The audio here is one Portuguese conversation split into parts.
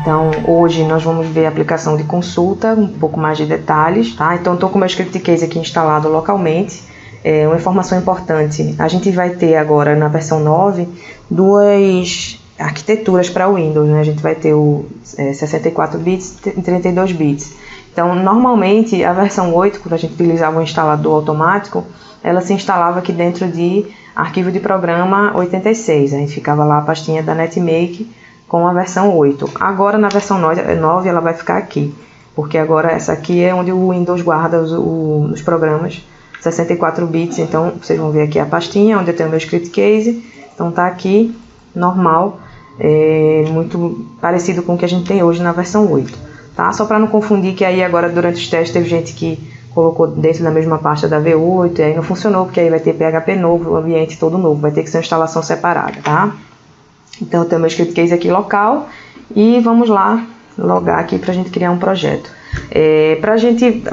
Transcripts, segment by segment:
Então, hoje nós vamos ver a aplicação de consulta, um pouco mais de detalhes, tá? Então, estou com o meu script case aqui instalado localmente. Uma informação importante, a gente vai ter agora na versão 9 duas arquiteturas para o Windows, né? A gente vai ter o 64 bits e 32 bits. Então, normalmente, a versão 8, quando a gente utilizava o instalador automático, ela se instalava aqui dentro de arquivo de programa 86. A gente ficava lá a pastinha da NetMake com a versão 8. Agora, na versão 9, ela vai ficar aqui, porque agora essa aqui é onde o Windows guarda os programas 64 bits. Então, vocês vão ver aqui a pastinha onde eu tenho o meu script case. Então, tá aqui, normal, muito parecido com o que a gente tem hoje na versão 8. Tá? Só para não confundir, que aí agora durante os testes teve gente que colocou dentro da mesma pasta da V8 e aí não funcionou, porque aí vai ter PHP novo, o ambiente todo novo, vai ter que ser uma instalação separada, tá? Então, eu tenho meu script case aqui local e vamos lá logar aqui para a gente criar um projeto.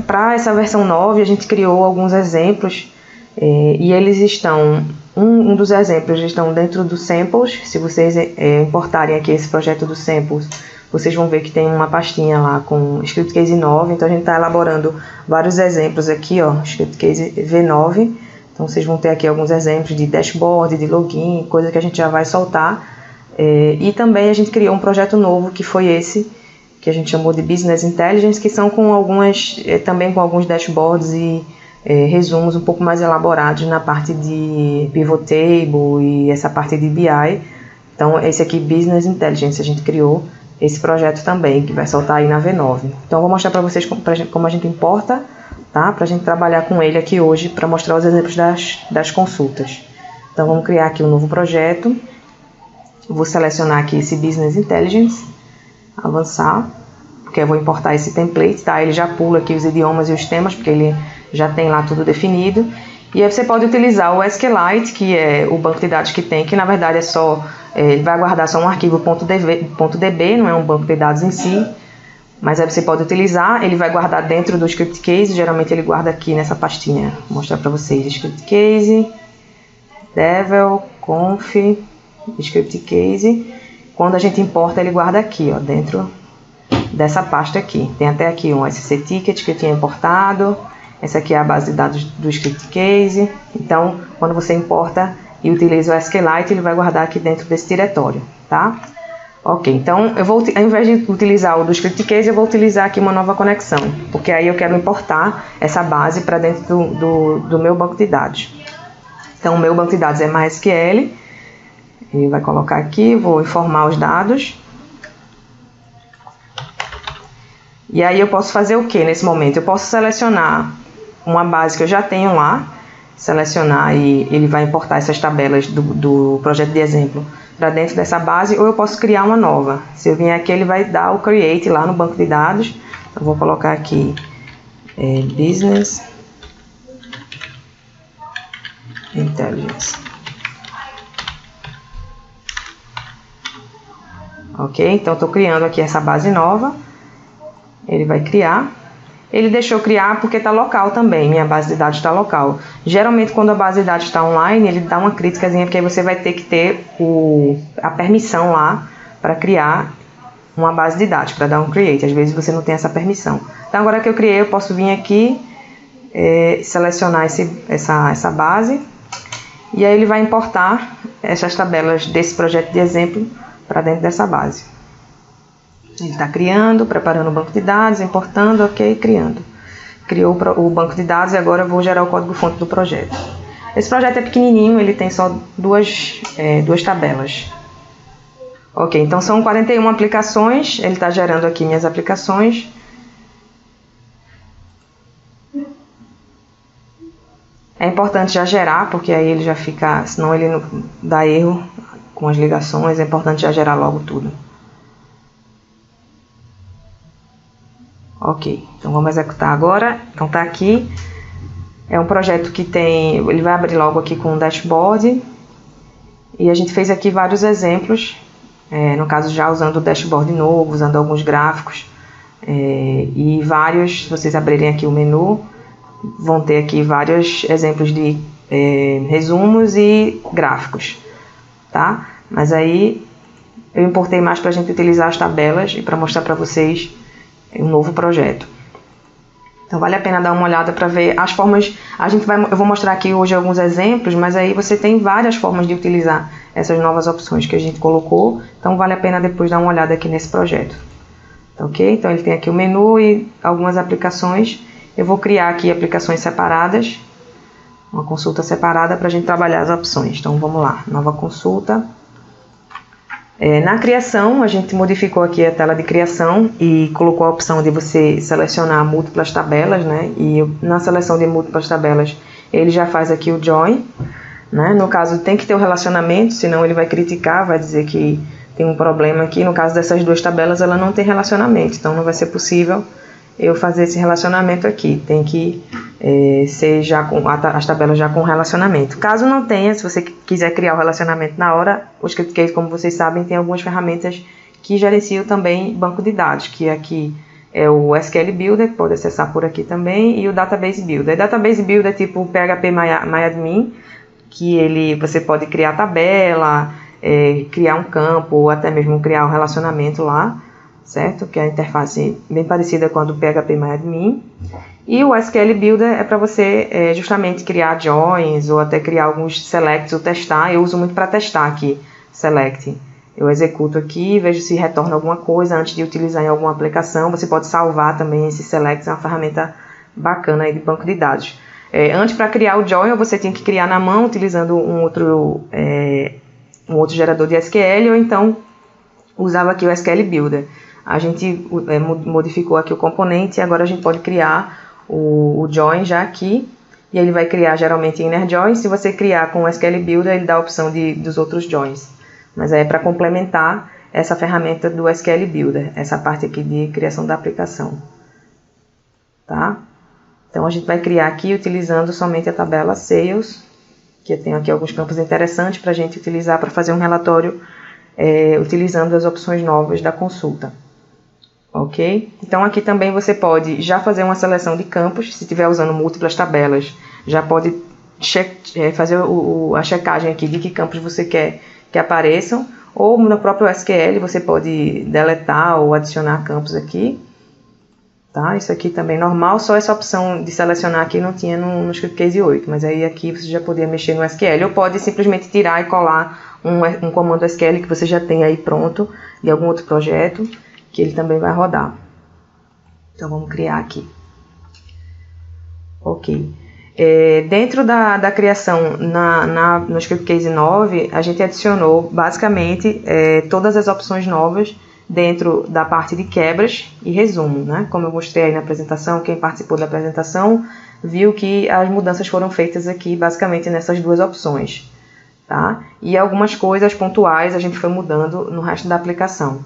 Para essa versão 9, a gente criou alguns exemplos e eles estão, um dos exemplos estão dentro do Samples. Se vocês importarem aqui esse projeto do Samples, vocês vão ver que tem uma pastinha lá com script case 9, então a gente está elaborando vários exemplos aqui, ó, script case V9. Então vocês vão ter aqui alguns exemplos de dashboard, de login, coisa que a gente já vai soltar. E também a gente criou um projeto novo, que foi esse, que a gente chamou de Business Intelligence, que são com também com alguns dashboards e resumos um pouco mais elaborados na parte de pivot table e essa parte de BI. Então esse aqui, Business Intelligence, a gente criou esse projeto também, que vai soltar aí na V9. Então eu vou mostrar para vocês como a gente importa, tá? Para a gente trabalhar com ele aqui hoje, para mostrar os exemplos das consultas. Então vamos criar aqui um novo projeto. Vou selecionar aqui esse Business Intelligence, avançar, porque eu vou importar esse template, tá? Ele já pula aqui os idiomas e os temas, porque ele já tem lá tudo definido. E aí você pode utilizar o SQLite, que é o banco de dados que tem, que na verdade é só, ele vai guardar só um arquivo .db, não é um banco de dados em si, mas aí você pode utilizar, ele vai guardar dentro do script case, geralmente ele guarda aqui nessa pastinha. Vou mostrar para vocês, script case, devel, conf, script case. Quando a gente importa, ele guarda aqui, ó, dentro dessa pasta aqui. Tem até aqui um SC ticket que eu tinha importado. Essa aqui é a base de dados do script case. Então, quando você importa e utiliza o SQLite, ele vai guardar aqui dentro desse diretório, tá? Ok, então eu vou, ao invés de utilizar o do script case, eu vou utilizar aqui uma nova conexão, porque aí eu quero importar essa base para dentro do meu banco de dados. Então, o meu banco de dados é MySQL. Ele vai colocar aqui, vou informar os dados. E aí eu posso fazer o que nesse momento? Eu posso selecionar uma base que eu já tenho lá, selecionar e ele vai importar essas tabelas do projeto de exemplo para dentro dessa base, ou eu posso criar uma nova. Se eu vier aqui, ele vai dar o create lá no banco de dados. Eu vou colocar aqui Business Intelligence. Ok, então estou criando aqui essa base nova. Ele vai criar. Ele deixou criar porque está local também, minha base de dados está local. Geralmente, quando a base de dados está online, ele dá uma criticazinha, porque aí você vai ter que ter a permissão lá para criar uma base de dados, para dar um create. Às vezes você não tem essa permissão. Então, agora que eu criei, eu posso vir aqui, selecionar essa base, e aí ele vai importar essas tabelas desse projeto de exemplo para dentro dessa base. Ele está criando, preparando o banco de dados, importando, ok, criando. Criou o banco de dados e agora eu vou gerar o código-fonte do projeto. Esse projeto é pequenininho, ele tem só duas tabelas. Ok, então são 41 aplicações, ele está gerando aqui minhas aplicações. É importante já gerar, porque aí ele já fica, senão ele não dá erro com as ligações, é importante já gerar logo tudo. Ok, então vamos executar agora. Então tá aqui, é um projeto que tem, ele vai abrir logo aqui com um dashboard, e a gente fez aqui vários exemplos, no caso já usando o dashboard novo, usando alguns gráficos, e vários, se vocês abrirem aqui o menu, vão ter aqui vários exemplos de resumos e gráficos, tá? Mas aí Eu importei mais para a gente utilizar as tabelas e para mostrar para vocês um novo projeto. Então vale a pena dar uma olhada para ver as formas. Eu vou mostrar aqui hoje alguns exemplos, mas aí você tem várias formas de utilizar essas novas opções que a gente colocou. Então vale a pena depois dar uma olhada aqui nesse projeto. Tá, ok? Então ele tem aqui o menu e algumas aplicações. Eu vou criar aqui aplicações separadas, uma consulta separada para a gente trabalhar as opções. Então vamos lá, nova consulta. Na criação, a gente modificou aqui a tela de criação e colocou a opção de você selecionar múltiplas tabelas, né? E na seleção de múltiplas tabelas, ele já faz aqui o join, né? No caso, tem que ter o relacionamento, senão ele vai criticar, vai dizer que tem um problema aqui. No caso dessas duas tabelas, ela não tem relacionamento, então não vai ser possível eu fazer esse relacionamento aqui. Tem que ser já com as tabelas já com relacionamento. Caso não tenha, se você quiser criar o relacionamento na hora, o ScriptCase, como vocês sabem, tem algumas ferramentas que gerenciam também banco de dados, que aqui é o SQL Builder, que pode acessar por aqui também, e o Database Builder. Database Builder é tipo o PHP MyAdmin, que você pode criar tabela, criar um campo, ou até mesmo criar um relacionamento lá, certo? Que é a interface bem parecida com a do PHP MyAdmin. E o SQL Builder é para você justamente criar joins ou até criar alguns selects ou testar. Eu uso muito para testar aqui, select. Eu executo aqui, vejo se retorna alguma coisa antes de utilizar em alguma aplicação. Você pode salvar também esses selects, é uma ferramenta bacana aí de banco de dados. Antes, para criar o join, você tinha que criar na mão utilizando um outro gerador de SQL, ou então usava aqui o SQL Builder. A gente modificou aqui o componente e agora a gente pode criar o join já aqui, e ele vai criar geralmente inner join. Se você criar com o SQL Builder, ele dá a opção dos outros joins, mas é para complementar essa ferramenta do SQL Builder, essa parte aqui de criação da aplicação, tá? Então a gente vai criar aqui utilizando somente a tabela Sales, que tem aqui alguns campos interessantes para a gente utilizar para fazer um relatório utilizando as opções novas da consulta. Ok? Então aqui também você pode já fazer uma seleção de campos, se estiver usando múltiplas tabelas, já pode fazer a checagem aqui de que campos você quer que apareçam, ou no próprio SQL você pode deletar ou adicionar campos aqui. Tá? Isso aqui também é normal, só essa opção de selecionar aqui não tinha no ScriptCase 8, mas aí aqui você já podia mexer no SQL, ou pode simplesmente tirar e colar um comando SQL que você já tem aí pronto de algum outro projeto, que ele também vai rodar. Então vamos criar aqui. Ok. Dentro da criação no ScriptCase 9, a gente adicionou basicamente todas as opções novas dentro da parte de quebras e resumo, né? Como eu mostrei aí na apresentação, quem participou da apresentação viu que as mudanças foram feitas aqui basicamente nessas duas opções, tá? E algumas coisas pontuais a gente foi mudando no resto da aplicação.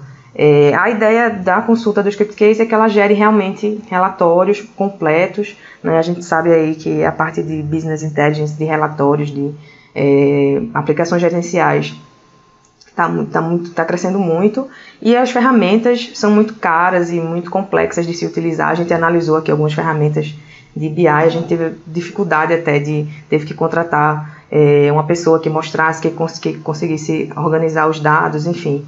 A ideia da consulta do ScriptCase é que ela gere realmente relatórios completos, né? A gente sabe aí que a parte de Business Intelligence, de relatórios, de aplicações gerenciais, está crescendo muito, e as ferramentas são muito caras e muito complexas de se utilizar. A gente analisou aqui algumas ferramentas de BI, a gente teve dificuldade até teve que contratar uma pessoa que mostrasse, que conseguisse organizar os dados, enfim.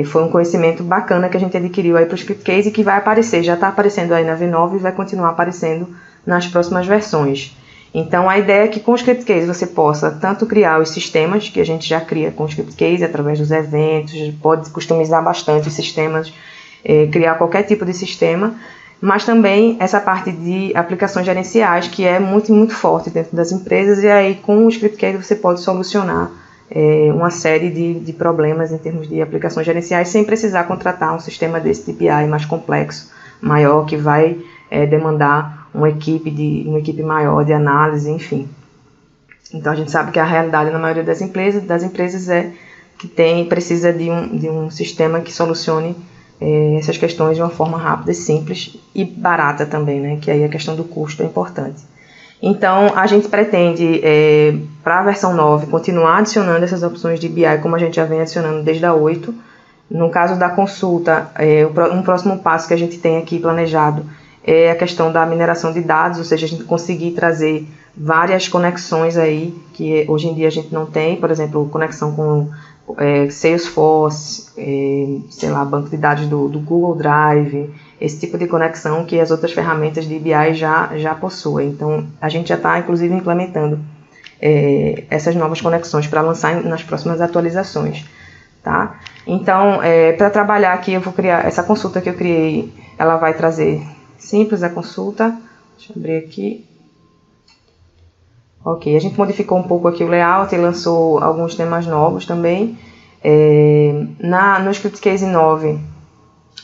Foi um conhecimento bacana que a gente adquiriu aí para o ScriptCase e que vai aparecer, já está aparecendo aí na V9 e vai continuar aparecendo nas próximas versões. Então a ideia é que com o ScriptCase você possa tanto criar os sistemas, que a gente já cria com o ScriptCase através dos eventos, pode customizar bastante os sistemas, criar qualquer tipo de sistema, mas também essa parte de aplicações gerenciais, que é muito, muito forte dentro das empresas, e aí com o ScriptCase você pode solucionar uma série de problemas em termos de aplicações gerenciais, sem precisar contratar um sistema desse de BI mais complexo, maior, que vai demandar uma equipe maior de análise, enfim. Então a gente sabe que a realidade na maioria das empresas é que precisa de um sistema que solucione essas questões de uma forma rápida e simples e barata também, né? Que aí a questão do custo é importante. Então, a gente pretende, para a versão 9, continuar adicionando essas opções de BI, como a gente já vem adicionando desde a 8. No caso da consulta, um próximo passo que a gente tem aqui planejado é a questão da mineração de dados, ou seja, a gente conseguir trazer várias conexões aí, que hoje em dia a gente não tem, por exemplo, conexão com Salesforce, sei lá, banco de dados do Google Drive, esse tipo de conexão que as outras ferramentas de BI já possuem. Então, a gente já está, inclusive, implementando essas novas conexões para lançar nas próximas atualizações. Tá? Então, para trabalhar aqui, eu vou criar essa consulta que eu criei, ela vai trazer simples a consulta. Deixa eu abrir aqui. Ok, a gente modificou um pouco aqui o layout e lançou alguns temas novos também. No Script Case 9,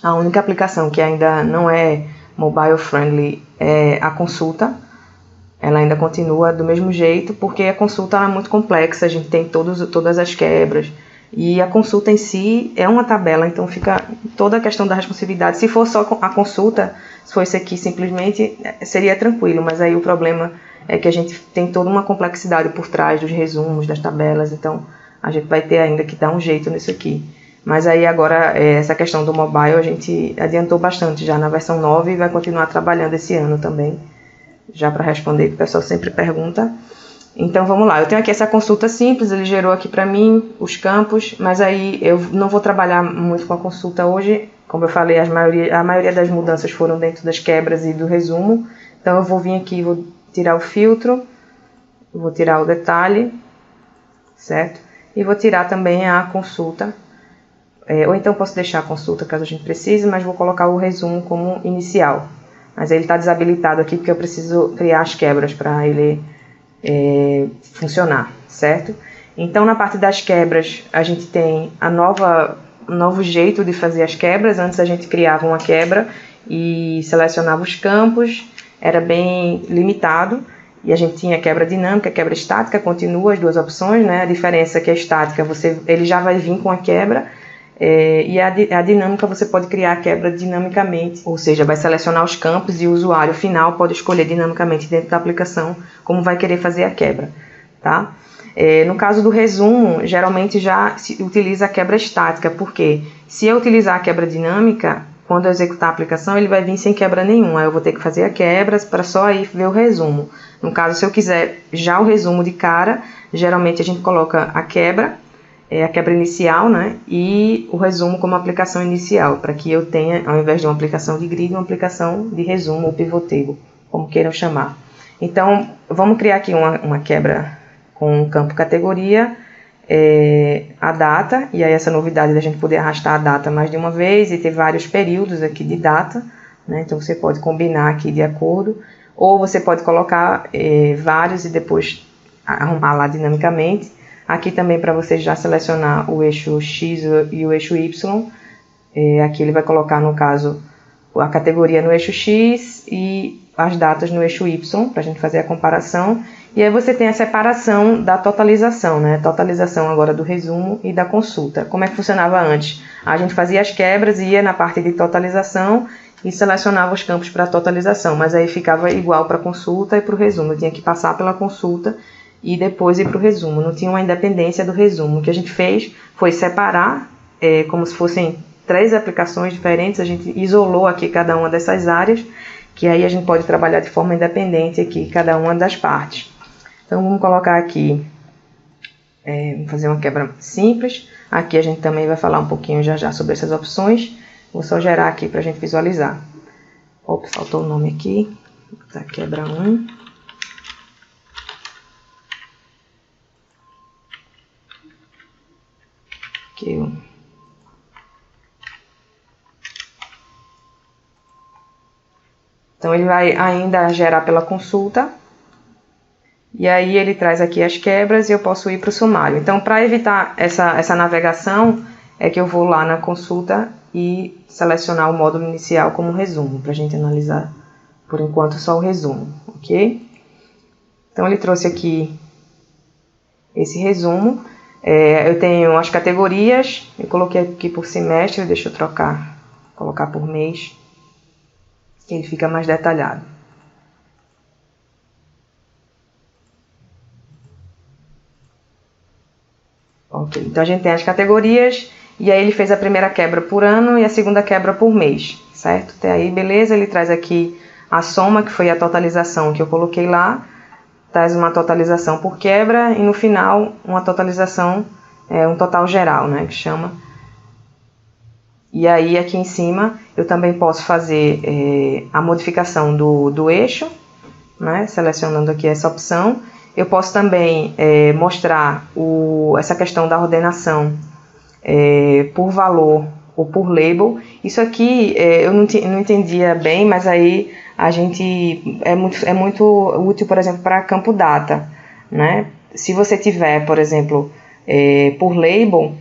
a única aplicação que ainda não é mobile friendly é a consulta. Ela ainda continua do mesmo jeito, porque a consulta é muito complexa, a gente tem todas as quebras. E a consulta em si é uma tabela, então fica toda a questão da responsividade. Se for só a consulta, se fosse aqui simplesmente, seria tranquilo, mas aí o problema é que a gente tem toda uma complexidade por trás dos resumos, das tabelas, então a gente vai ter ainda que dar um jeito nisso aqui. Mas aí agora, essa questão do mobile, a gente adiantou bastante já na versão 9 e vai continuar trabalhando esse ano também, já para responder, que o pessoal sempre pergunta. Então vamos lá, eu tenho aqui essa consulta simples, ele gerou aqui para mim os campos, mas aí eu não vou trabalhar muito com a consulta hoje. Como eu falei, a maioria das mudanças foram dentro das quebras e do resumo. Então eu vou vir aqui, vou tirar o filtro, vou tirar o detalhe, certo? E vou tirar também a consulta, ou então posso deixar a consulta caso a gente precise, mas vou colocar o resumo como inicial. Mas ele está desabilitado aqui porque eu preciso criar as quebras para ele funcionar, certo? Então, na parte das quebras, a gente tem um novo jeito de fazer as quebras. Antes a gente criava uma quebra e selecionava os campos, era bem limitado, e a gente tinha quebra dinâmica, quebra estática, continua as duas opções, né? A diferença é que a estática, ele já vai vir com a quebra, e a dinâmica você pode criar a quebra dinamicamente, ou seja, vai selecionar os campos e o usuário final pode escolher dinamicamente dentro da aplicação como vai querer fazer a quebra, tá? No caso do resumo, geralmente já se utiliza a quebra estática, porque se eu utilizar a quebra dinâmica, quando eu executar a aplicação, ele vai vir sem quebra nenhuma, aí eu vou ter que fazer a quebra para só aí ver o resumo. No caso, se eu quiser já o resumo de cara, geralmente a gente coloca a quebra inicial, né, e o resumo como aplicação inicial, para que eu tenha, ao invés de uma aplicação de grid, uma aplicação de resumo ou pivot table, como queiram chamar. Então, vamos criar aqui uma quebra com o campo categoria, a data, e aí essa novidade da gente poder arrastar a data mais de uma vez e ter vários períodos aqui de data, né, então você pode combinar aqui de acordo, ou você pode colocar vários e depois arrumar lá dinamicamente. Aqui também para você já selecionar o eixo X e o eixo Y. Aqui ele vai colocar, no caso, a categoria no eixo X e as datas no eixo Y, para a gente fazer a comparação. E aí você tem a separação da totalização, né? Totalização agora do resumo e da consulta. Como é que funcionava antes? A gente fazia as quebras, ia na parte de totalização e selecionava os campos para totalização, mas aí ficava igual para a consulta e para o resumo. Eu tinha que passar pela consulta e depois ir para o resumo, não tinha uma independência do resumo. O que a gente fez foi separar, como se fossem 3 aplicações diferentes, a gente isolou aqui cada uma dessas áreas, que aí a gente pode trabalhar de forma independente aqui, cada uma das partes. Então vamos colocar aqui, vamos fazer uma quebra simples, aqui a gente também vai falar um pouquinho já sobre essas opções, vou só gerar aqui para a gente visualizar. Ops, faltou o nome aqui, tá, quebra 1. Então ele vai ainda gerar pela consulta, e aí ele traz aqui as quebras e eu posso ir para o sumário. Então, para evitar essa navegação, é que eu vou lá na consulta e selecionar o módulo inicial como resumo, para a gente analisar por enquanto só o resumo, ok? Então ele trouxe aqui esse resumo. Eu tenho as categorias, eu coloquei aqui por semestre, deixa eu colocar por mês, que ele fica mais detalhado. Ok, então a gente tem as categorias, e aí ele fez a primeira quebra por ano e a segunda quebra por mês, certo? Até aí, beleza, ele traz aqui a soma, que foi a totalização que eu coloquei lá, traz uma totalização por quebra e no final uma totalização um total geral, né, que chama. E aí aqui em cima eu também posso fazer a modificação do eixo, né, selecionando aqui essa opção. Eu posso também mostrar essa questão da ordenação por valor ou por label. Isso aqui eu não entendia bem, mas aí a gente é muito útil, por exemplo, para campo data, né? Se você tiver, por exemplo, por label,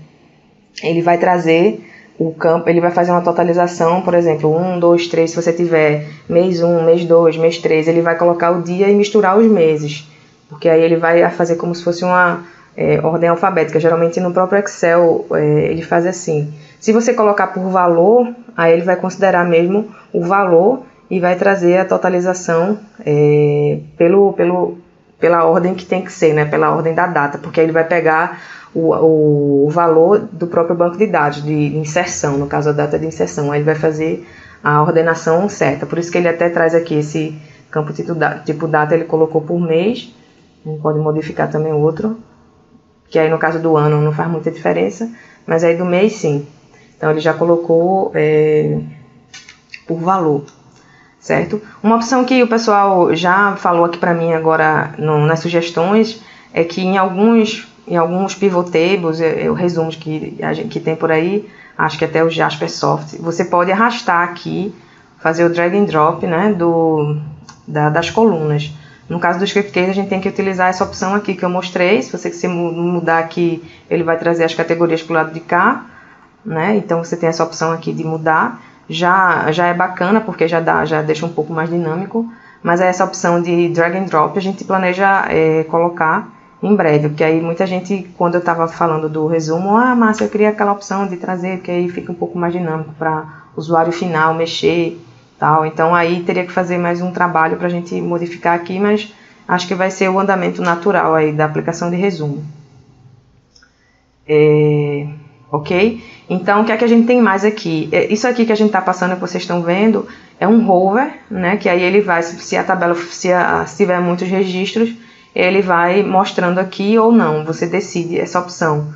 ele vai trazer o campo, ele vai fazer uma totalização, por exemplo, 1, 2, 3, se você tiver mês 1, mês 2, mês 3, ele vai colocar o dia e misturar os meses, porque aí ele vai fazer como se fosse uma ordem alfabética. Geralmente no próprio Excel ele faz assim. Se você colocar por valor, aí ele vai considerar mesmo o valor e vai trazer a totalização pela ordem que tem que ser, né? Pela ordem da data, porque aí ele vai pegar o valor do próprio banco de dados, de inserção, no caso a data de inserção. Aí ele vai fazer a ordenação certa. Por isso que ele até traz aqui esse campo tipo data, ele colocou por mês. A gente pode modificar também o outro, que aí no caso do ano não faz muita diferença, mas aí do mês sim. Então ele já colocou por valor, certo? Uma opção que o pessoal já falou aqui para mim agora nas sugestões é que em alguns pivot tables, resumos que tem por aí, acho que até o Jaspersoft, você pode arrastar aqui, fazer o drag and drop, né, das colunas. No caso do script case, a gente tem que utilizar essa opção aqui que eu mostrei. Se você mudar aqui, ele vai trazer as categorias para o lado de cá, né? Então você tem essa opção aqui de mudar. Já é bacana, porque já deixa um pouco mais dinâmico. Mas essa opção de drag and drop a gente planeja colocar em breve, porque aí muita gente, quando eu estava falando do resumo, Márcia, eu queria aquela opção de trazer, porque aí fica um pouco mais dinâmico para o usuário final mexer, tal. Então aí teria que fazer mais um trabalho para a gente modificar aqui, mas acho que vai ser o andamento natural aí da aplicação de resumo. Ok? Então o que é que a gente tem mais aqui? Isso aqui que a gente está passando, que vocês estão vendo, é um hover, né? Que aí ele vai, se a tabela, se tiver muitos registros, ele vai mostrando aqui ou não, você decide essa opção.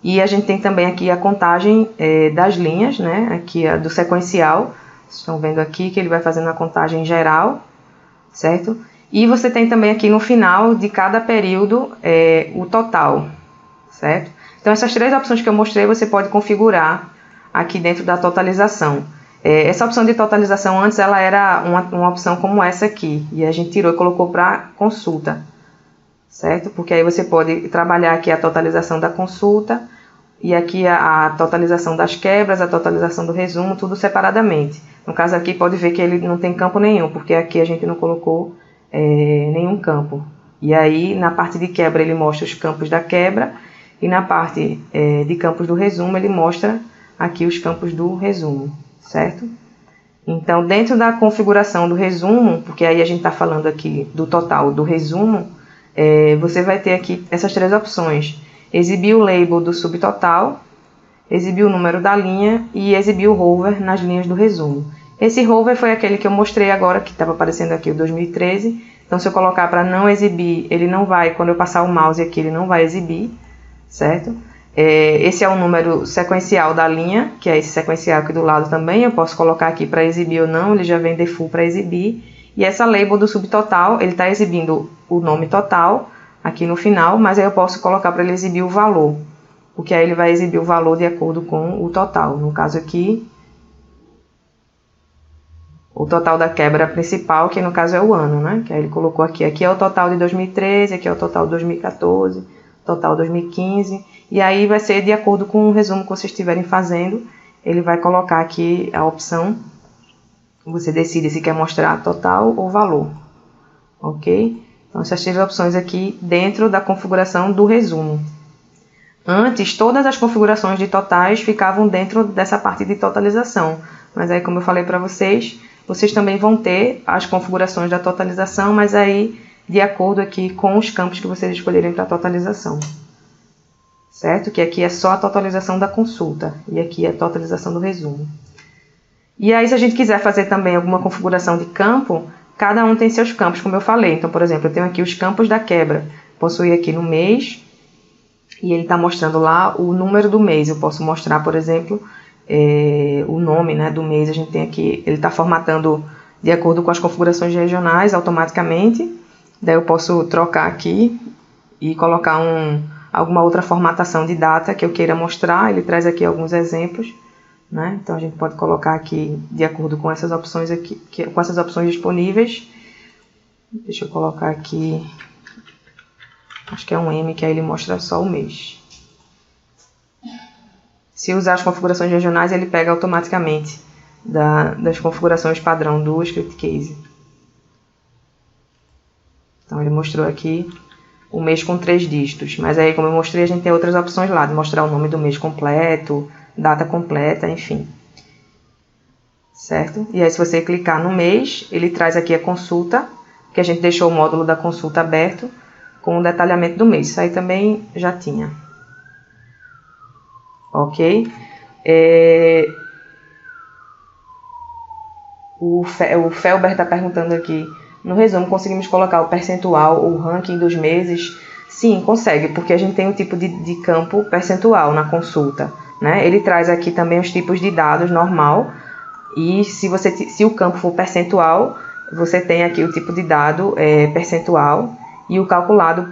E a gente tem também aqui a contagem das linhas, né? Aqui a do sequencial, vocês estão vendo aqui que ele vai fazendo a contagem geral, certo? E você tem também aqui no final de cada período o total, certo? Então essas três opções que eu mostrei você pode configurar aqui dentro da totalização. Essa opção de totalização antes ela era uma opção como essa aqui, e a gente tirou e colocou para consulta, certo? Porque aí você pode trabalhar aqui a totalização da consulta e aqui a totalização das quebras, a totalização do resumo, tudo separadamente. No caso aqui pode ver que ele não tem campo nenhum, porque aqui a gente não colocou nenhum campo. E aí na parte de quebra ele mostra os campos da quebra e na parte de campos do resumo ele mostra aqui os campos do resumo, certo? Então dentro da configuração do resumo, porque aí a gente está falando aqui do total do resumo, você vai ter aqui essas três opções: exibir o label do subtotal, exibir o número da linha e exibir o hover nas linhas do resumo. Esse hover foi aquele que eu mostrei agora, que estava aparecendo aqui o 2013. Então se eu colocar para não exibir, ele não vai, quando eu passar o mouse aqui, ele não vai exibir, certo? Esse é o número sequencial da linha, que é esse sequencial aqui do lado também. Eu posso colocar aqui para exibir ou não, ele já vem default para exibir. E essa label do subtotal, ele está exibindo o nome total aqui no final, mas aí eu posso colocar para ele exibir o valor, porque aí ele vai exibir o valor de acordo com o total. No caso aqui, o total da quebra principal, que no caso é o ano, né? Que aí ele colocou aqui é o total de 2013, aqui é o total de 2014, total 2015, e aí vai ser de acordo com o resumo que vocês estiverem fazendo, ele vai colocar aqui a opção. Você decide se quer mostrar total ou valor, ok? Então, essas três opções aqui dentro da configuração do resumo. Antes, todas as configurações de totais ficavam dentro dessa parte de totalização. Mas aí, como eu falei para vocês, vocês também vão ter as configurações da totalização, mas aí de acordo aqui com os campos que vocês escolherem para totalização. Certo? Que aqui é só a totalização da consulta e aqui é a totalização do resumo. E aí, se a gente quiser fazer também alguma configuração de campo, cada um tem seus campos, como eu falei. Então, por exemplo, eu tenho aqui os campos da quebra. Posso ir aqui no mês e ele está mostrando lá o número do mês. Eu posso mostrar, por exemplo, o nome, né, do mês. A gente tem aqui, ele está formatando de acordo com as configurações regionais automaticamente. Daí eu posso trocar aqui e colocar alguma outra formatação de data que eu queira mostrar. Ele traz aqui alguns exemplos, né? Então a gente pode colocar aqui de acordo com essas opções aqui, com essas opções disponíveis. Deixa eu colocar aqui, acho que é um M, que aí ele mostra só o mês. Se usar as configurações regionais, ele pega automaticamente das configurações padrão do Script Case. Então ele mostrou aqui o mês com 3 dígitos, mas aí, como eu mostrei, a gente tem outras opções lá, de mostrar o nome do mês completo, data completa, enfim. Certo? E aí, se você clicar no mês, ele traz aqui a consulta, que a gente deixou o módulo da consulta aberto, com o detalhamento do mês. Isso aí também já tinha. Ok? O Felber está perguntando aqui, no resumo, conseguimos colocar o percentual ou ranking dos meses? Sim, consegue, porque a gente tem um tipo de campo percentual na consulta, né? Ele traz aqui também os tipos de dados normal, e se o campo for percentual, você tem aqui o tipo de dado percentual e o calculado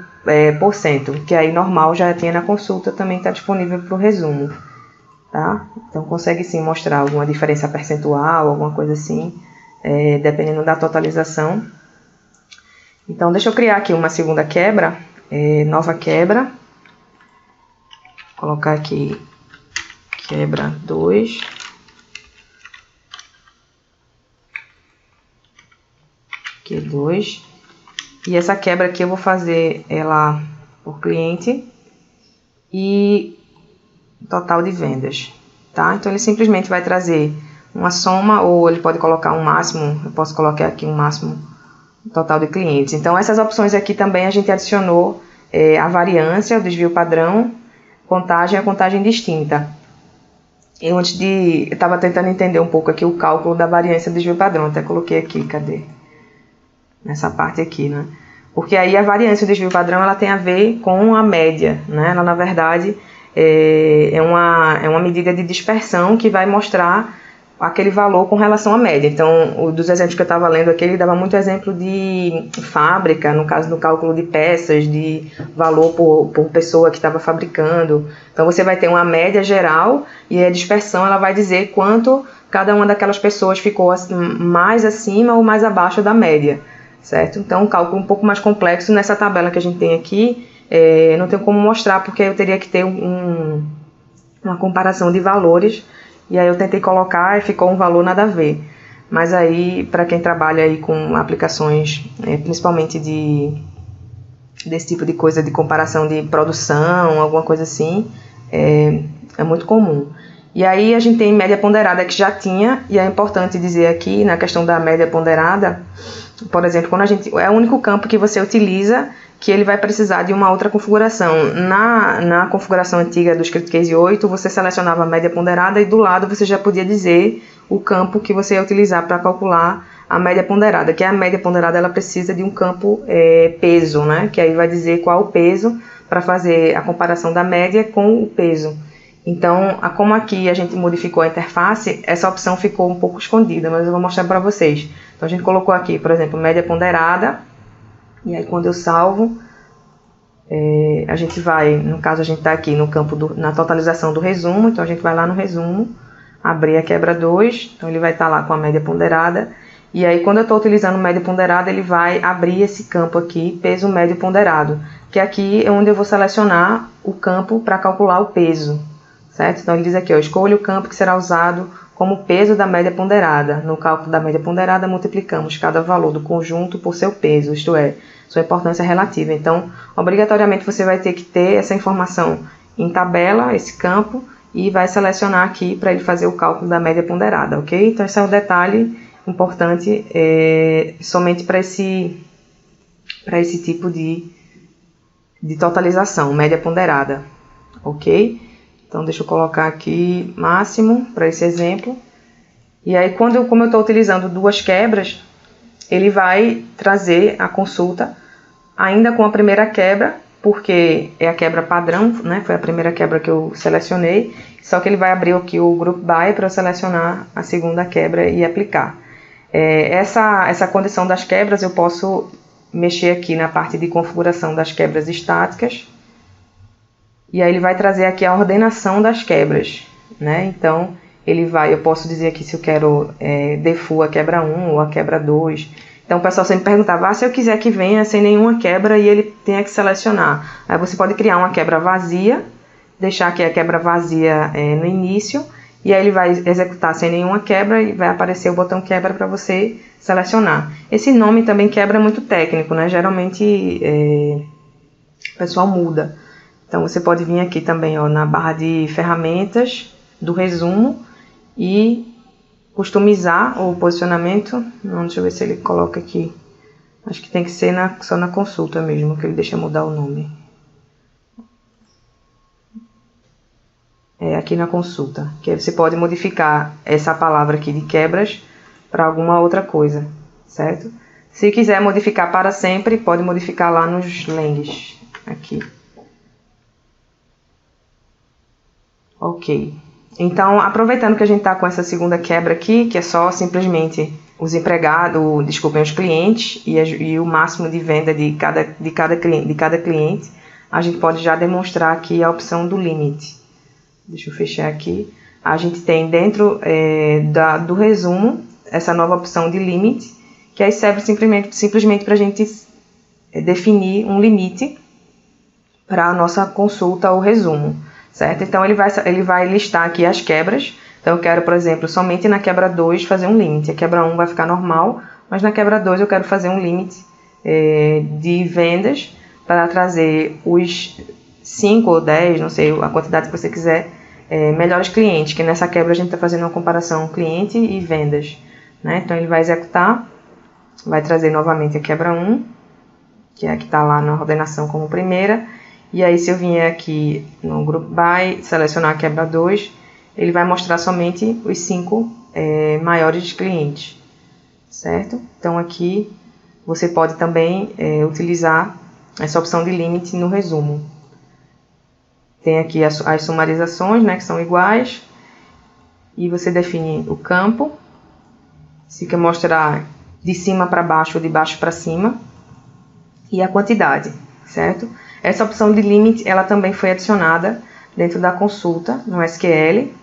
por cento, que aí normal já tinha na consulta, também está disponível para o resumo. Tá? Então consegue sim mostrar alguma diferença percentual, alguma coisa assim, dependendo da totalização. Então deixa eu criar aqui uma segunda quebra, nova quebra. Vou colocar aqui quebra 2. Q2. E essa quebra aqui eu vou fazer ela por cliente e total de vendas, tá? Então ele simplesmente vai trazer uma soma, ou ele pode colocar um máximo. Eu posso colocar aqui um máximo total de clientes. Então essas opções aqui também a gente adicionou a variância, o desvio padrão, contagem e a contagem distinta. Eu estava tentando entender um pouco aqui o cálculo da variância e desvio padrão, até coloquei aqui, cadê? Nessa parte aqui, né? Porque aí a variância e o desvio padrão, ela tem a ver com a média, né? Ela, na verdade, é uma medida de dispersão que vai mostrar aquele valor com relação à média. Então, dos exemplos que eu estava lendo aqui, ele dava muito exemplo de fábrica, no caso do cálculo de peças, de valor por pessoa que estava fabricando. Então, você vai ter uma média geral e a dispersão ela vai dizer quanto cada uma daquelas pessoas ficou mais acima ou mais abaixo da média, certo? Então, um cálculo um pouco mais complexo. Nessa tabela que a gente tem aqui, não tenho como mostrar, porque eu teria que ter uma comparação de valores, e aí eu tentei colocar e ficou um valor nada a ver. Mas aí, para quem trabalha aí com aplicações, principalmente desse tipo de coisa, de comparação de produção, alguma coisa assim, é muito comum. E aí a gente tem média ponderada que já tinha, e é importante dizer aqui, na questão da média ponderada, por exemplo, quando é o único campo que você utiliza que ele vai precisar de uma outra configuração. Na configuração antiga do Script Case 8, você selecionava a média ponderada e do lado você já podia dizer o campo que você ia utilizar para calcular a média ponderada, que a média ponderada ela precisa de um campo peso, né? Que aí vai dizer qual o peso para fazer a comparação da média com o peso. Então, como aqui a gente modificou a interface, essa opção ficou um pouco escondida, mas eu vou mostrar para vocês. Então, a gente colocou aqui, por exemplo, média ponderada, e aí quando eu salvo, a gente vai, no caso a gente está aqui no campo na totalização do resumo, então a gente vai lá no resumo, abrir a quebra 2, então ele vai estar lá com a média ponderada, e aí quando eu estou utilizando média ponderada, ele vai abrir esse campo aqui, peso médio ponderado, que aqui é onde eu vou selecionar o campo para calcular o peso, certo? Então ele diz aqui, escolha o campo que será usado como peso da média ponderada. No cálculo da média ponderada, multiplicamos cada valor do conjunto por seu peso, isto é, sua importância relativa. Então, obrigatoriamente você vai ter que ter essa informação em tabela, esse campo, e vai selecionar aqui para ele fazer o cálculo da média ponderada, ok? Então, esse é um detalhe importante somente para esse tipo de totalização, média ponderada, ok? Então, deixa eu colocar aqui máximo para esse exemplo. E aí, como eu estou utilizando duas quebras, ele vai trazer a consulta ainda com a primeira quebra porque é a quebra padrão, né? Foi a primeira quebra que eu selecionei, só que ele vai abrir aqui o Group By para eu selecionar a segunda quebra e aplicar. Essa condição das quebras eu posso mexer aqui na parte de configuração das quebras estáticas, e aí ele vai trazer aqui a ordenação das quebras, né? Então, eu posso dizer aqui se eu quero default a quebra 1 ou a quebra 2. Então, o pessoal sempre perguntava, se eu quiser que venha sem nenhuma quebra e ele tenha que selecionar. Aí você pode criar uma quebra vazia, deixar aqui a quebra vazia no início, e aí ele vai executar sem nenhuma quebra e vai aparecer o botão quebra para você selecionar. Esse nome também quebra é muito técnico, né? Geralmente o pessoal muda. Então, você pode vir aqui também na barra de ferramentas do resumo e customizar o posicionamento. Não, deixa eu ver se ele coloca aqui. Acho que tem que ser só na consulta mesmo, que ele deixa mudar o nome. Aqui na consulta. Que aí você pode modificar essa palavra aqui de quebras para alguma outra coisa, certo? Se quiser modificar para sempre, pode modificar lá nos langs. Aqui. Ok. Então, aproveitando que a gente está com essa segunda quebra aqui, que é só simplesmente os empregados, desculpem, os clientes e o máximo de venda de cada cliente, a gente pode já demonstrar aqui a opção do limite. Deixa eu fechar aqui. A gente tem dentro do resumo essa nova opção de limite, que aí serve simplesmente para a gente definir um limite para a nossa consulta ou resumo. Certo? Então, ele vai listar aqui as quebras. Então, eu quero, por exemplo, somente na quebra 2 fazer um limite. A quebra 1 vai ficar normal, mas na quebra 2 eu quero fazer um limite de vendas para trazer os 5 ou 10, não sei, a quantidade que você quiser, melhores clientes, que nessa quebra a gente está fazendo uma comparação cliente e vendas. Né? Então, ele vai executar, vai trazer novamente a quebra 1, que é a que está lá na ordenação como primeira. E aí, se eu vier aqui no Group By, selecionar a quebra 2, ele vai mostrar somente os 5 maiores clientes, certo? Então, aqui você pode também utilizar essa opção de limite no resumo. Tem aqui as sumarizações, né, que são iguais, e você define o campo, se quer mostrar de cima para baixo ou de baixo para cima, e a quantidade, certo? Essa opção de limite, ela também foi adicionada dentro da consulta, no SQL.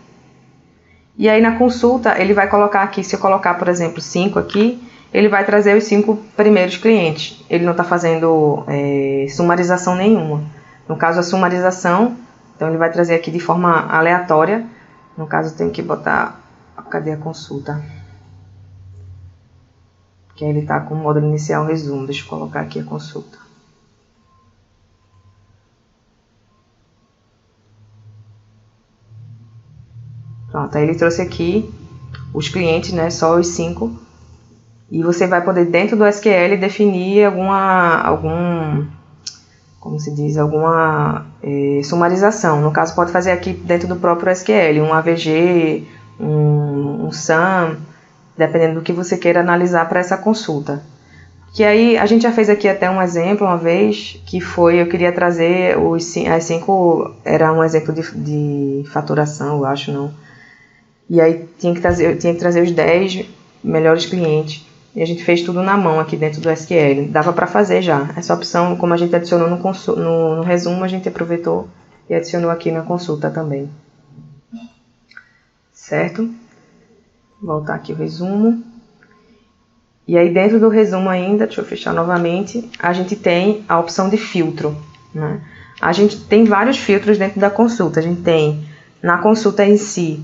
E aí, na consulta, ele vai colocar aqui, se eu colocar, por exemplo, 5 aqui, ele vai trazer os 5 primeiros clientes. Ele não está fazendo sumarização nenhuma. No caso, a sumarização, então ele vai trazer aqui de forma aleatória. No caso, eu tenho que botar, cadê a consulta? Porque aí ele está com o módulo inicial resumo. Deixa eu colocar aqui a consulta. Pronto, aí ele trouxe aqui os clientes, né, só os 5. E você vai poder, dentro do SQL, definir alguma sumarização. No caso, pode fazer aqui dentro do próprio SQL, um AVG, um SUM, dependendo do que você queira analisar para essa consulta. Que aí, a gente já fez aqui até um exemplo uma vez, que foi, eu queria trazer as 5, era um exemplo de faturação, eu acho, não? E aí tinha que trazer os 10 melhores clientes. E a gente fez tudo na mão aqui dentro do SQL. Dava para fazer já. Essa opção, como a gente adicionou no resumo, a gente aproveitou e adicionou aqui na consulta também. Certo? Vou voltar aqui o resumo. E aí dentro do resumo ainda, deixa eu fechar novamente, a gente tem a opção de filtro. Né? A gente tem vários filtros dentro da consulta. A gente tem na consulta em si,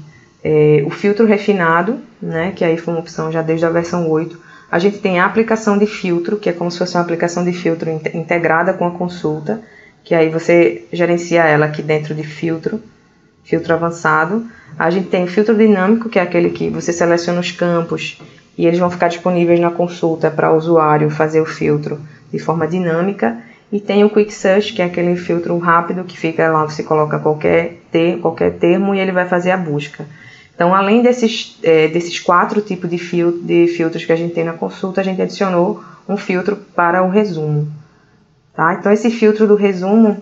o filtro refinado, né, que aí foi uma opção já desde a versão 8. A gente tem a aplicação de filtro, que é como se fosse uma aplicação de filtro integrada com a consulta, que aí você gerencia ela aqui dentro de filtro avançado. A gente tem o filtro dinâmico, que é aquele que você seleciona os campos e eles vão ficar disponíveis na consulta para o usuário fazer o filtro de forma dinâmica. E tem o Quick Search, que é aquele filtro rápido que fica lá, você coloca qualquer termo e ele vai fazer a busca. Então, além desses 4 tipos de filtros que a gente tem na consulta, a gente adicionou um filtro para o resumo, tá? Então esse filtro do resumo,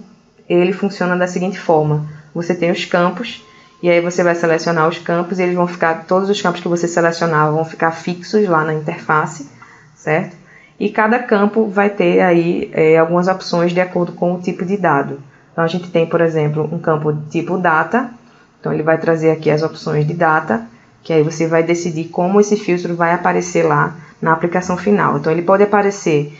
ele funciona da seguinte forma: você tem os campos, e aí você vai selecionar os campos, e eles vão ficar, todos os campos que você selecionar vão ficar fixos lá na interface, certo? E cada campo vai ter aí algumas opções de acordo com o tipo de dado. Então a gente tem, por exemplo, um campo tipo data, então ele vai trazer aqui as opções de data, que aí você vai decidir como esse filtro vai aparecer lá na aplicação final. Então ele pode aparecer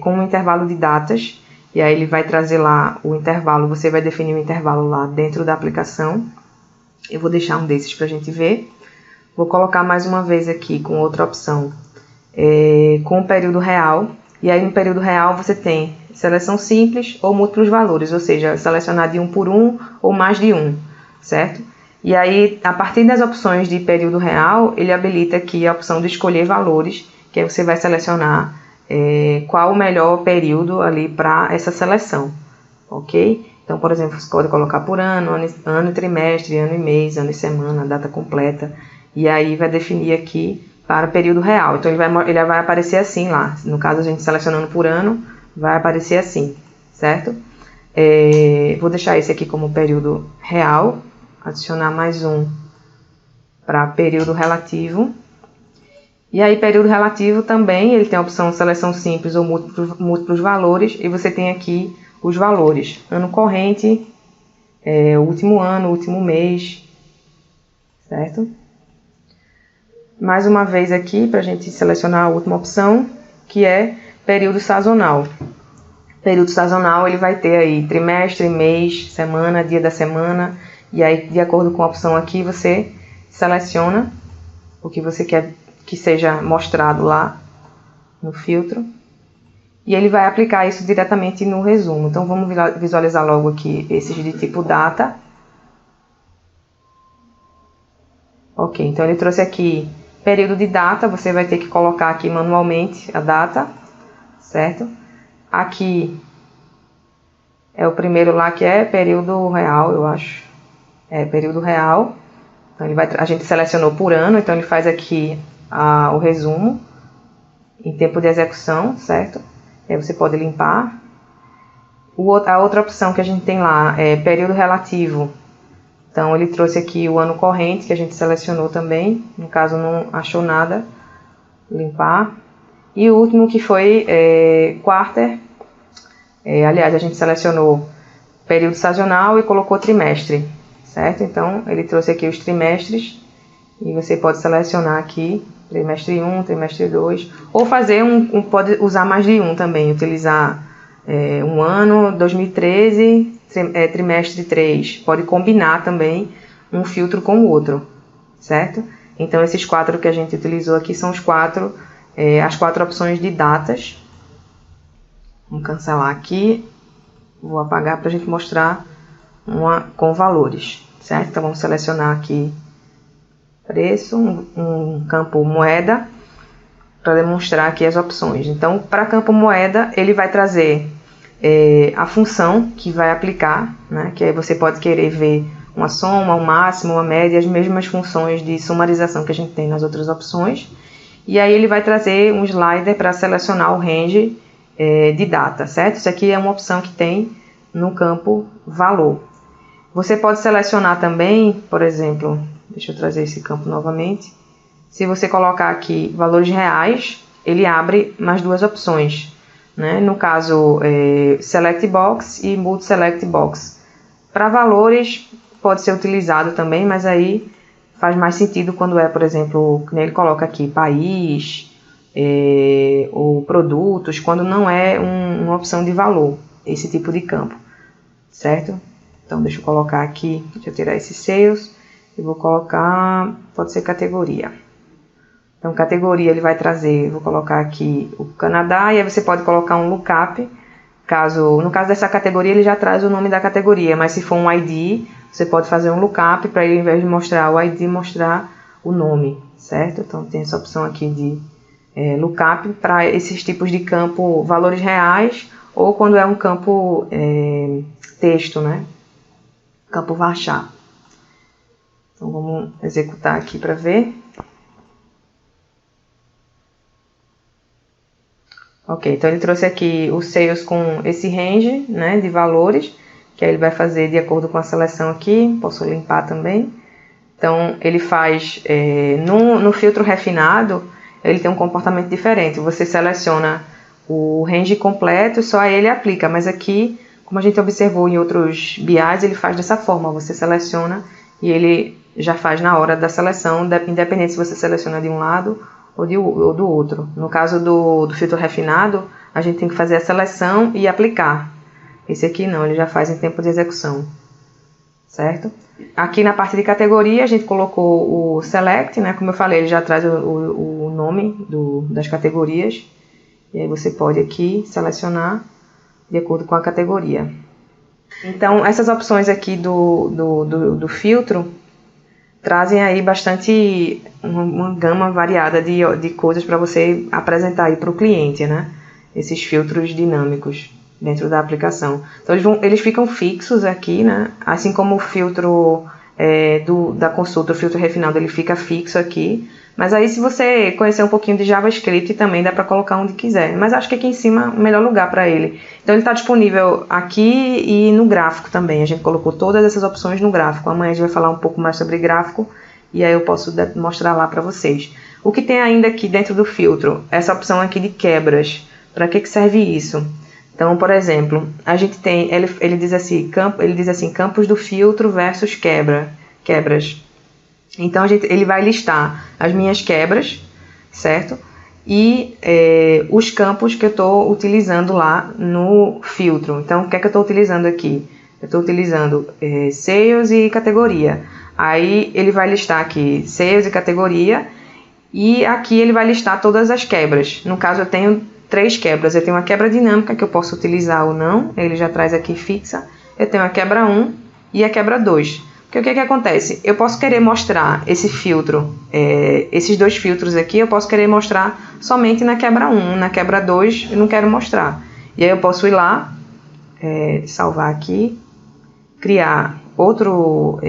com um intervalo de datas, e aí ele vai trazer lá o intervalo, você vai definir o intervalo lá dentro da aplicação. Eu vou deixar um desses para a gente ver. Vou colocar mais uma vez aqui com outra opção, com o período real. E aí no período real você tem seleção simples ou múltiplos valores, ou seja, selecionar de 1 por 1 ou mais de 1, certo? E aí, a partir das opções de período real, ele habilita aqui a opção de escolher valores, que aí você vai selecionar qual o melhor período ali para essa seleção, ok? Então, por exemplo, você pode colocar por ano, ano e trimestre, ano e mês, ano e semana, data completa, e aí vai definir aqui para o período real. Então, ele vai aparecer assim lá. No caso, a gente selecionando por ano, vai aparecer assim, certo? Vou deixar esse aqui como período real, adicionar mais um para período relativo. E aí, período relativo também, ele tem a opção seleção simples ou múltiplos valores, e você tem aqui os valores. Ano corrente, último ano, último mês, certo? Mais uma vez aqui, para a gente selecionar a última opção, que é período sazonal. Período sazonal, ele vai ter aí trimestre, mês, semana, dia da semana, e aí, de acordo com a opção aqui, você seleciona o que você quer que seja mostrado lá no filtro, e ele vai aplicar isso diretamente no resumo. Então, vamos visualizar logo aqui esses de tipo data. Ok, então ele trouxe aqui período de data, você vai ter que colocar aqui manualmente a data, certo? Aqui é o primeiro lá que é período real, eu acho. Período real. Então a gente selecionou por ano, então ele faz aqui o resumo em tempo de execução, certo? Aí você pode limpar. A outra opção que a gente tem lá é período relativo. Então ele trouxe aqui o ano corrente, que a gente selecionou também. No caso não achou nada, limpar. E o último que foi quarter. Aliás, a gente selecionou período sazonal e colocou trimestre, certo? Então ele trouxe aqui os trimestres. E você pode selecionar aqui trimestre 1, trimestre 2, ou fazer pode usar mais de um também, utilizar um ano, 2013, trimestre 3, pode combinar também um filtro com o outro, certo? Então esses 4 que a gente utilizou aqui são as 4 opções de datas. Vamos cancelar aqui, vou apagar para a gente mostrar uma com valores, certo? Então vamos selecionar aqui preço, um campo moeda, para demonstrar aqui as opções. Então, para campo moeda, ele vai trazer a função que vai aplicar, né? Que aí você pode querer ver uma soma, um máximo, uma média, as mesmas funções de sumarização que a gente tem nas outras opções. E aí ele vai trazer um slider para selecionar o range de data, certo? Isso aqui é uma opção que tem no campo valor. Você pode selecionar também, por exemplo, deixa eu trazer esse campo novamente. Se você colocar aqui valores reais, ele abre mais 2 opções, né? No caso, Select Box e Multi Select Box. Para valores, pode ser utilizado também, mas aí faz mais sentido quando por exemplo, ele coloca aqui país ou produtos, quando não é uma opção de valor, esse tipo de campo, certo? Então, deixa eu colocar aqui, deixa eu tirar esse sales e vou colocar, pode ser categoria. Então, categoria ele vai trazer, vou colocar aqui o Canadá, e aí você pode colocar um lookup, no caso dessa categoria ele já traz o nome da categoria, mas se for um ID, você pode fazer um lookup para ele, ao invés de mostrar o ID, mostrar o nome, certo? Então, tem essa opção aqui de lookup para esses tipos de campo, valores reais, ou quando é um campo texto, né? Campo varchar. Então vamos executar aqui para ver. Ok, então ele trouxe aqui o Sales com esse range, né, de valores, que aí ele vai fazer de acordo com a seleção aqui. Posso limpar também. Então ele faz, no filtro refinado, ele tem um comportamento diferente. Você seleciona o range completo e só ele aplica, mas aqui, como a gente observou em outros BIs, ele faz dessa forma. Você seleciona e ele já faz na hora da seleção, independente se você seleciona de um lado ou do outro. No caso do filtro refinado, a gente tem que fazer a seleção e aplicar. Esse aqui não, ele já faz em tempo de execução, certo? Aqui na parte de categoria, a gente colocou o Select, né? Como eu falei, ele já traz o nome das categorias. E aí você pode aqui selecionar de acordo com a categoria. Então, essas opções aqui do filtro trazem aí bastante uma gama variada de coisas para você apresentar aí para o cliente, né? Esses filtros dinâmicos dentro da aplicação. Então eles ficam fixos aqui, né? Assim como o filtro da consulta, o filtro refinado, ele fica fixo aqui. Mas aí se você conhecer um pouquinho de JavaScript também dá para colocar onde quiser. Mas acho que aqui em cima é o melhor lugar para ele. Então ele está disponível aqui e no gráfico também. A gente colocou todas essas opções no gráfico. Amanhã a gente vai falar um pouco mais sobre gráfico e aí eu posso mostrar lá para vocês. O que tem ainda aqui dentro do filtro? Essa opção aqui de quebras. Para que serve isso? Então, por exemplo, a gente tem, ele diz assim, campos do filtro versus quebras. Então, ele vai listar as minhas quebras, certo? E os campos que eu estou utilizando lá no filtro. Então, o que é que eu estou utilizando aqui? Eu estou utilizando sales e categoria. Aí, ele vai listar aqui sales e categoria. E aqui ele vai listar todas as quebras. No caso, eu tenho 3 quebras. Eu tenho uma quebra dinâmica que eu posso utilizar ou não. Ele já traz aqui fixa. Eu tenho a quebra 1 e a quebra 2. Porque o que acontece? Eu posso querer mostrar esse filtro, esses 2 filtros aqui, eu posso querer mostrar somente na quebra 1. Na quebra 2 eu não quero mostrar. E aí eu posso ir lá, salvar aqui, criar outro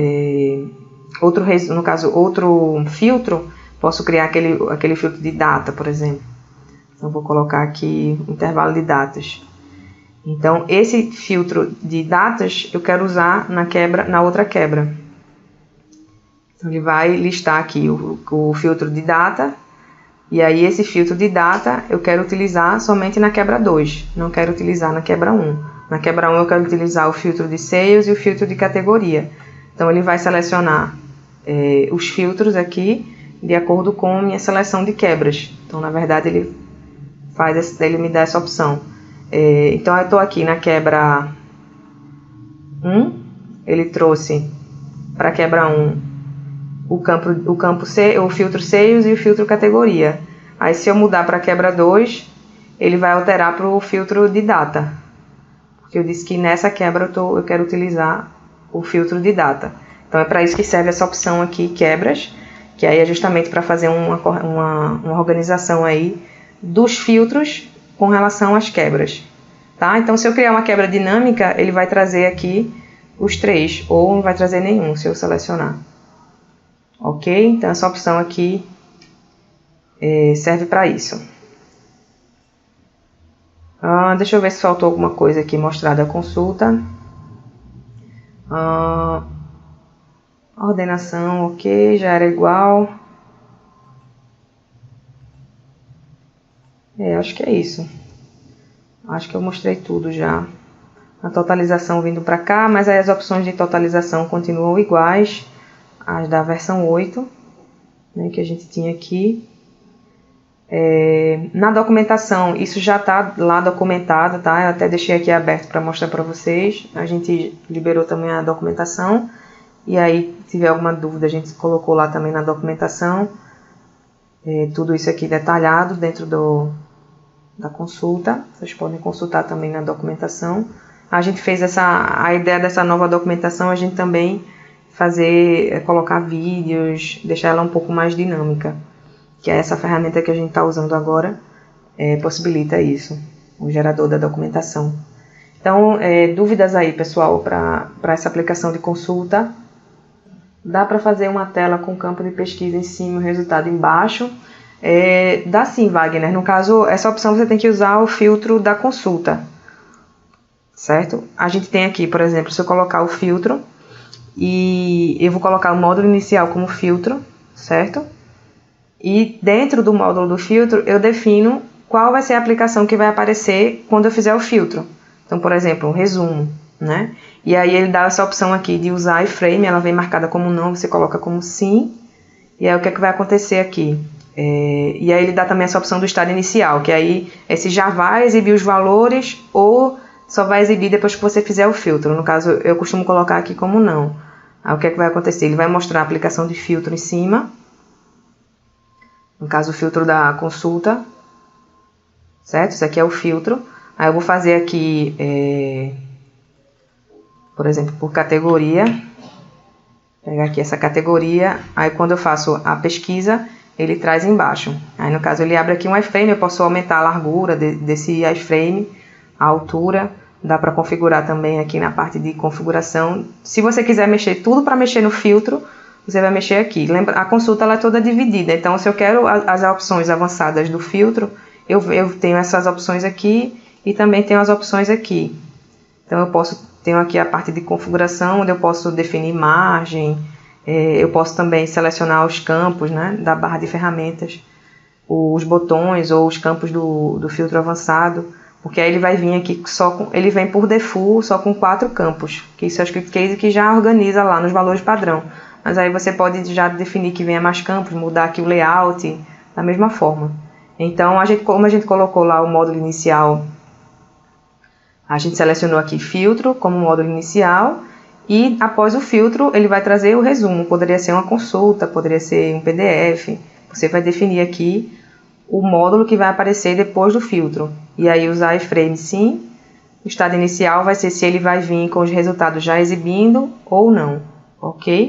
filtro. Posso criar aquele filtro de data, por exemplo. Então, vou colocar aqui intervalo de datas. Então, esse filtro de datas eu quero usar na outra quebra. Então, ele vai listar aqui o filtro de data. E aí, esse filtro de data eu quero utilizar somente na quebra 2. Não quero utilizar na quebra 1. Na quebra 1 eu quero utilizar o filtro de sales e o filtro de categoria. Então, ele vai selecionar os filtros aqui de acordo com a minha seleção de quebras. Então, na verdade, ele me dá essa opção. Então, eu estou aqui na quebra 1, ele trouxe para a quebra 1 o filtro sales e o filtro categoria. Aí, se eu mudar para a quebra 2, ele vai alterar para o filtro de data. Porque eu disse que nessa quebra eu quero utilizar o filtro de data. Então, é para isso que serve essa opção aqui, quebras, que aí é justamente para fazer uma organização aí dos filtros com relação às quebras, tá? Então, se eu criar uma quebra dinâmica, ele vai trazer aqui os 3, ou não vai trazer nenhum, se eu selecionar. Ok? Então, essa opção aqui serve para isso. Deixa eu ver se faltou alguma coisa aqui mostrada a consulta. Ordenação, ok, já era igual. Acho que é isso. Acho que eu mostrei tudo já. A totalização vindo para cá, mas aí as opções de totalização continuam iguais. As da versão 8, né, que a gente tinha aqui. Na documentação, isso já está lá documentado, tá? Eu até deixei aqui aberto para mostrar para vocês. A gente liberou também a documentação. E aí, se tiver alguma dúvida, a gente colocou lá também na documentação. Tudo isso aqui detalhado dentro da consulta. Vocês podem consultar também na documentação. A gente fez a ideia dessa nova documentação, a gente também colocar vídeos, deixar ela um pouco mais dinâmica. Que é essa ferramenta que a gente está usando agora, possibilita isso, o gerador da documentação. Então, dúvidas aí, pessoal, para essa aplicação de consulta. Dá para fazer uma tela com campo de pesquisa em cima e o resultado embaixo. Dá sim, Wagner. No caso, essa opção você tem que usar o filtro da consulta, certo? A gente tem aqui, por exemplo, se eu colocar o filtro, e eu vou colocar o módulo inicial como filtro, certo? E dentro do módulo do filtro, eu defino qual vai ser a aplicação que vai aparecer quando eu fizer o filtro. Então, por exemplo, um resumo, né? E aí ele dá essa opção aqui de usar iframe, ela vem marcada como não, você coloca como sim. E aí o que é que vai acontecer aqui? E aí ele dá também essa opção do estado inicial, que aí se já vai exibir os valores ou só vai exibir depois que você fizer o filtro. No caso, eu costumo colocar aqui como não. Aí o que é que vai acontecer? Ele vai mostrar a aplicação de filtro em cima. No caso, o filtro da consulta. Certo? Isso aqui é o filtro. Aí eu vou fazer aqui, por exemplo, por categoria. Pegar aqui essa categoria. Aí quando eu faço a pesquisa, ele traz embaixo. Aí no caso ele abre aqui um iframe, eu posso aumentar a largura desse iframe, a altura. Dá para configurar também aqui na parte de configuração. Se você quiser mexer tudo para mexer no filtro, você vai mexer aqui. Lembra, a consulta ela é toda dividida, então se eu quero as opções avançadas do filtro, eu tenho essas opções aqui e também tenho as opções aqui. Então tenho aqui a parte de configuração, onde eu posso definir margem, eu posso também selecionar os campos, né, da barra de ferramentas, os botões ou os campos do filtro avançado, porque aí ele vai vir aqui ele vem por default só com 4 campos, que isso é o Script Case que já organiza lá nos valores padrão. Mas aí você pode já definir que venha mais campos, mudar aqui o layout, da mesma forma. Então, como a gente colocou lá o módulo inicial, a gente selecionou aqui filtro como módulo inicial e após o filtro ele vai trazer o resumo. Poderia ser uma consulta, poderia ser um PDF. Você vai definir aqui o módulo que vai aparecer depois do filtro. E aí usar iframe sim. O estado inicial vai ser se ele vai vir com os resultados já exibindo ou não, ok?